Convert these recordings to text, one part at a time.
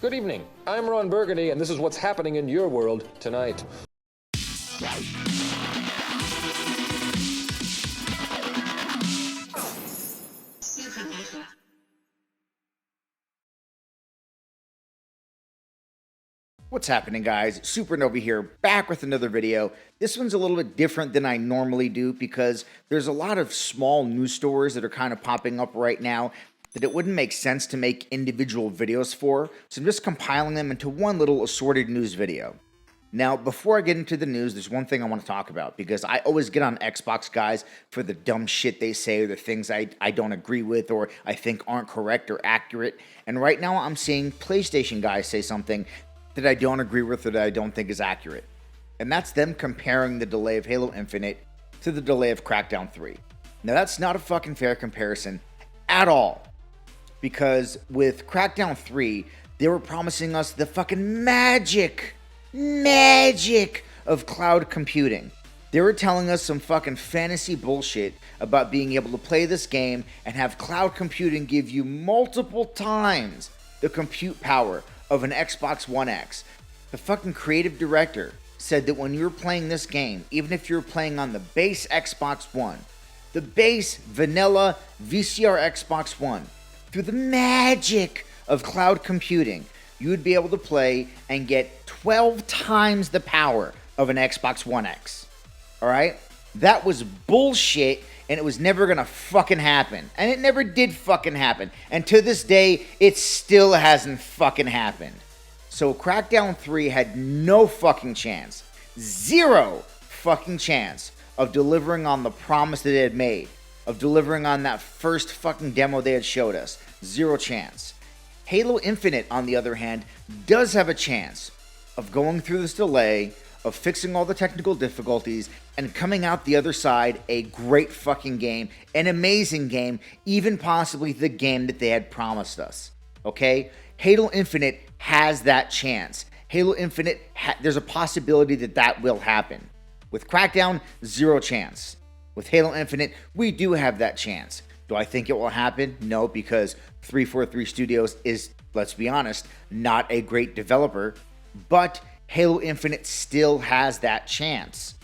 Good evening. I'm Ron Burgundy, and this is what's happening in your world tonight. What's happening, guys? Supernova here, back with another video. This one's a little bit different than I normally do because there's a lot of small news stories that are kind of popping up right now that it wouldn't make sense to make individual videos for, so I'm just compiling them into one little assorted news video. Now, before I get into the news, there's one thing I want to talk about, because I always get on Xbox guys for the dumb shit they say, or the things I don't agree with, or I think aren't correct or accurate, and right now I'm seeing PlayStation guys say something that I don't agree with or that I don't think is accurate. And that's them comparing the delay of Halo Infinite to the delay of Crackdown 3. Now that's not a fucking fair comparison at all. Because with Crackdown 3, they were promising us the fucking magic of cloud computing. They were telling us some fucking fantasy bullshit about being able to play this game and have cloud computing give you multiple times the compute power of an Xbox One X. The fucking creative director said that when you were playing this game, even if you're playing on the base Xbox One, the base vanilla VCR Xbox One, through the magic of cloud computing, you would be able to play and get 12 times the power of an Xbox One X. Alright? That was bullshit, and it was never gonna fucking happen. And it never did fucking happen. And to this day, it still hasn't fucking happened. So Crackdown 3 had no fucking chance, zero fucking chance of delivering on the promise that it had made, of delivering on that first fucking demo they had showed us. Zero chance. Halo Infinite, on the other hand, does have a chance of going through this delay, of fixing all the technical difficulties, and coming out the other side a great fucking game, an amazing game, even possibly the game that they had promised us. Okay? Halo Infinite has that chance. Halo Infinite, there's a possibility that that will happen. With Crackdown, zero chance. With Halo Infinite, we do have that chance. Do I think it will happen? No, because 343 Studios is, let's be honest, not a great developer, but Halo Infinite still has that chance.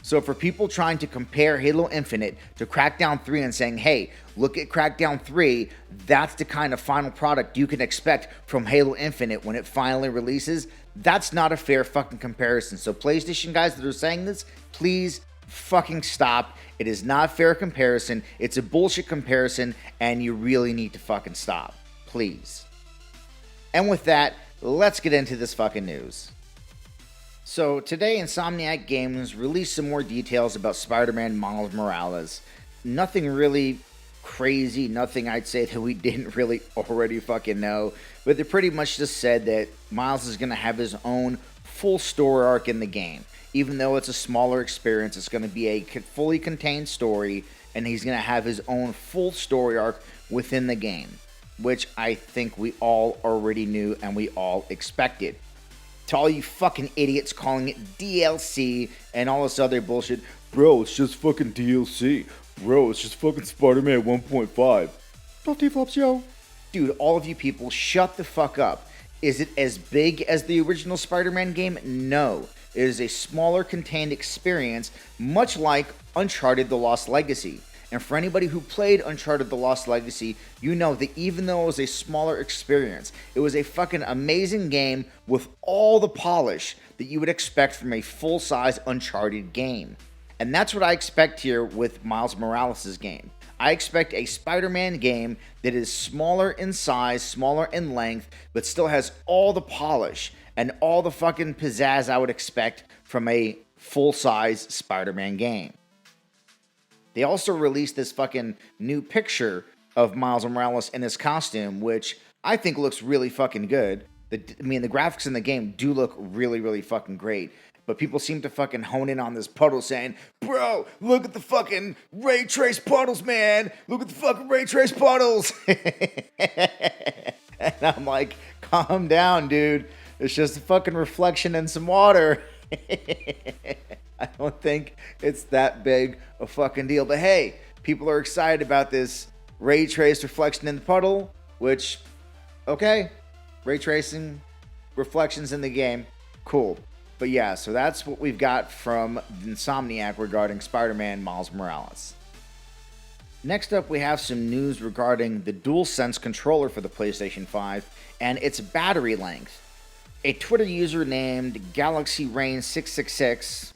So for people trying to compare Halo Infinite to Crackdown 3 and saying, hey, look at Crackdown 3, that's the kind of final product you can expect from Halo Infinite when it finally releases, that's not a fair fucking comparison. So PlayStation guys that are saying this, please fucking stop. It is not a fair comparison. It's a bullshit comparison, and you really need to fucking stop. Please. And with that, let's get into this fucking news. So today, Insomniac Games released some more details about Spider-Man Miles Morales. Nothing really crazy, nothing I'd say that we didn't really already fucking know, but they pretty much just said that Miles is going to have his own full story arc in the game. Even though it's a smaller experience, it's going to be a fully contained story, and he's going to have his own full story arc within the game, which I think we all already knew and we all expected. To all you fucking idiots calling it DLC and all this other bullshit, bro, it's just fucking DLC. Bro, it's just fucking Spider-Man 1.5. Not T-flops, yo. Dude, all of you people, shut the fuck up. Is it as big as the original Spider-Man game? No. It is a smaller contained experience, much like Uncharted: The Lost Legacy. And for anybody who played Uncharted: The Lost Legacy, you know that even though it was a smaller experience, it was a fucking amazing game with all the polish that you would expect from a full-size Uncharted game. And that's what I expect here with Miles Morales' game. I expect a Spider-Man game that is smaller in size, smaller in length, but still has all the polish and all the fucking pizzazz I would expect from a full-size Spider-Man game. They also released this fucking new picture of Miles Morales in his costume, which I think looks really fucking good. The graphics in the game do look really, really fucking great. But people seem to fucking hone in on this puddle saying, bro, look at the fucking ray trace puddles, man. Look at the fucking ray trace puddles. And I'm like, calm down, dude. It's just a fucking reflection in some water. I don't think it's that big a fucking deal. But hey, people are excited about this ray trace reflection in the puddle, which, okay, ray tracing, reflections in the game, cool. But yeah, so that's what we've got from Insomniac regarding Spider-Man Miles Morales. Next up, we have some news regarding the DualSense controller for the PlayStation 5 and its battery length. A Twitter user named GalaxyRain666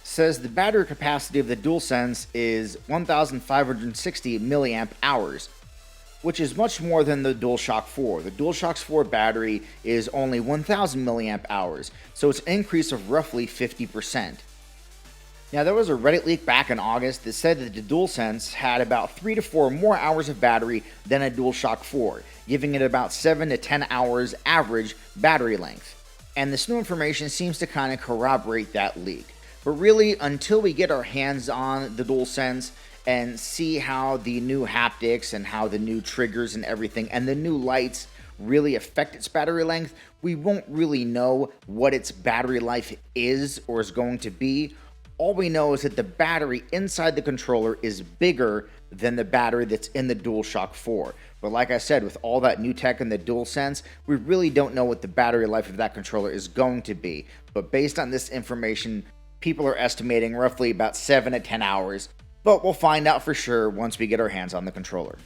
says the battery capacity of the DualSense is 1,560 milliamp hours, which is much more than the DualShock 4. The DualShock 4 battery is only 1,000 milliamp hours, so it's an increase of roughly 50%. Now, there was a Reddit leak back in August that said that the DualSense had about 3 to 4 more hours of battery than a DualShock 4, giving it about 7 to 10 hours average battery length. And this new information seems to kind of corroborate that leak. But really, until we get our hands on the DualSense and see how the new haptics and how the new triggers and everything and the new lights really affect its battery length, we won't really know what its battery life is or is going to be. All we know is that the battery inside the controller is bigger than the battery that's in the DualShock 4. But like I said, with all that new tech in the DualSense, we really don't know what the battery life of that controller is going to be. But based on this information, people are estimating roughly about 7 to 10 hours, but we'll find out for sure once we get our hands on the controller.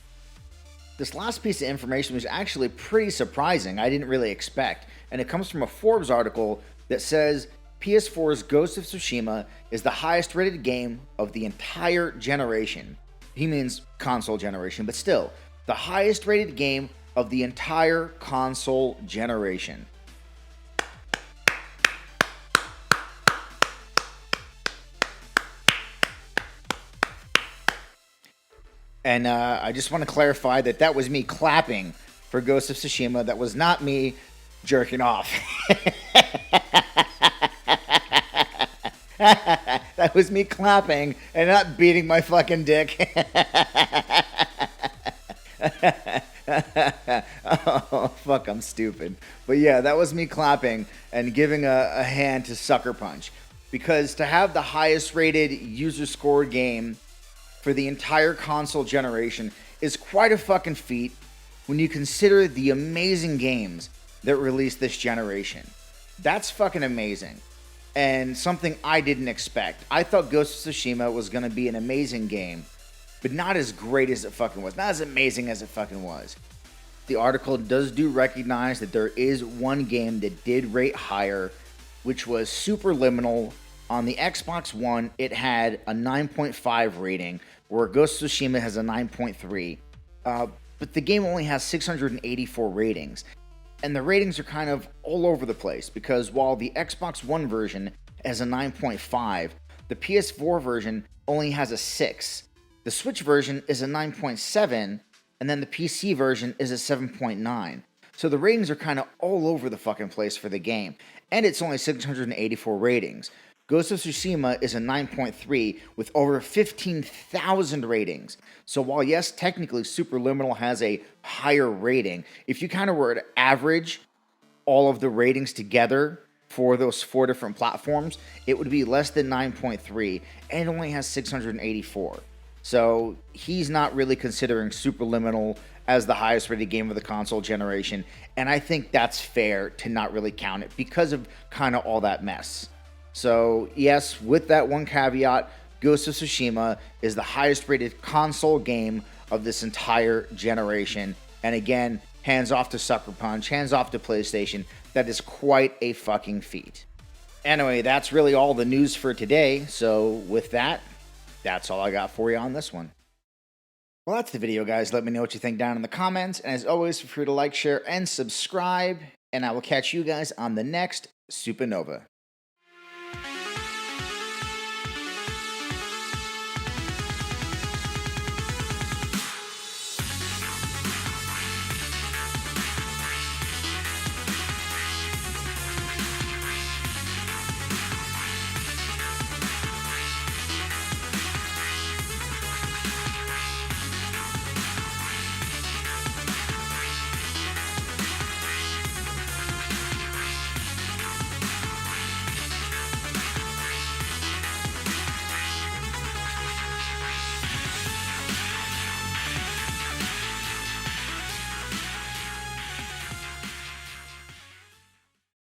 This last piece of information was actually pretty surprising. I didn't really expect, and it comes from a Forbes article that says PS4's Ghost of Tsushima is the highest rated game of the entire generation. He means console generation, but still, the highest rated game of the entire console generation. And I just want to clarify that that was me clapping for Ghost of Tsushima. That was not me jerking off. That was me clapping and not beating my fucking dick. Oh, fuck, I'm stupid. But yeah, that was me clapping and giving a hand to Sucker Punch. Because to have the highest rated user scored game for the entire console generation is quite a fucking feat when you consider the amazing games that released this generation. That's fucking amazing. And something I didn't expect. I thought Ghost of Tsushima was going to be an amazing game, but not as great as it fucking was. Not as amazing as it fucking was. The article does recognize that there is one game that did rate higher, which was Superliminal. On the Xbox One, it had a 9.5 rating, where Ghost of Tsushima has a 9.3. But the game only has 684 ratings. And the ratings are kind of all over the place, because while the Xbox One version has a 9.5, the PS4 version only has a 6. The Switch version is a 9.7, and then the PC version is a 7.9. So the ratings are kind of all over the fucking place for the game. And it's only 684 ratings. Ghost of Tsushima is a 9.3 with over 15,000 ratings. So while yes, technically Superliminal has a higher rating, if you kind of were to average all of the ratings together for those 4 different platforms, it would be less than 9.3 and it only has 684. So he's not really considering Superliminal as the highest rated game of the console generation, and I think that's fair to not really count it because of kind of all that mess. So yes, with that one caveat, Ghost of Tsushima is the highest rated console game of this entire generation. And again, hands off to Sucker Punch, hands off to PlayStation. That is quite a fucking feat. Anyway, that's really all the news for today. So with that, that's all I got for you on this one. Well, that's the video, guys. Let me know what you think down in the comments. And as always, feel free to like, share, and subscribe. And I will catch you guys on the next Supernova.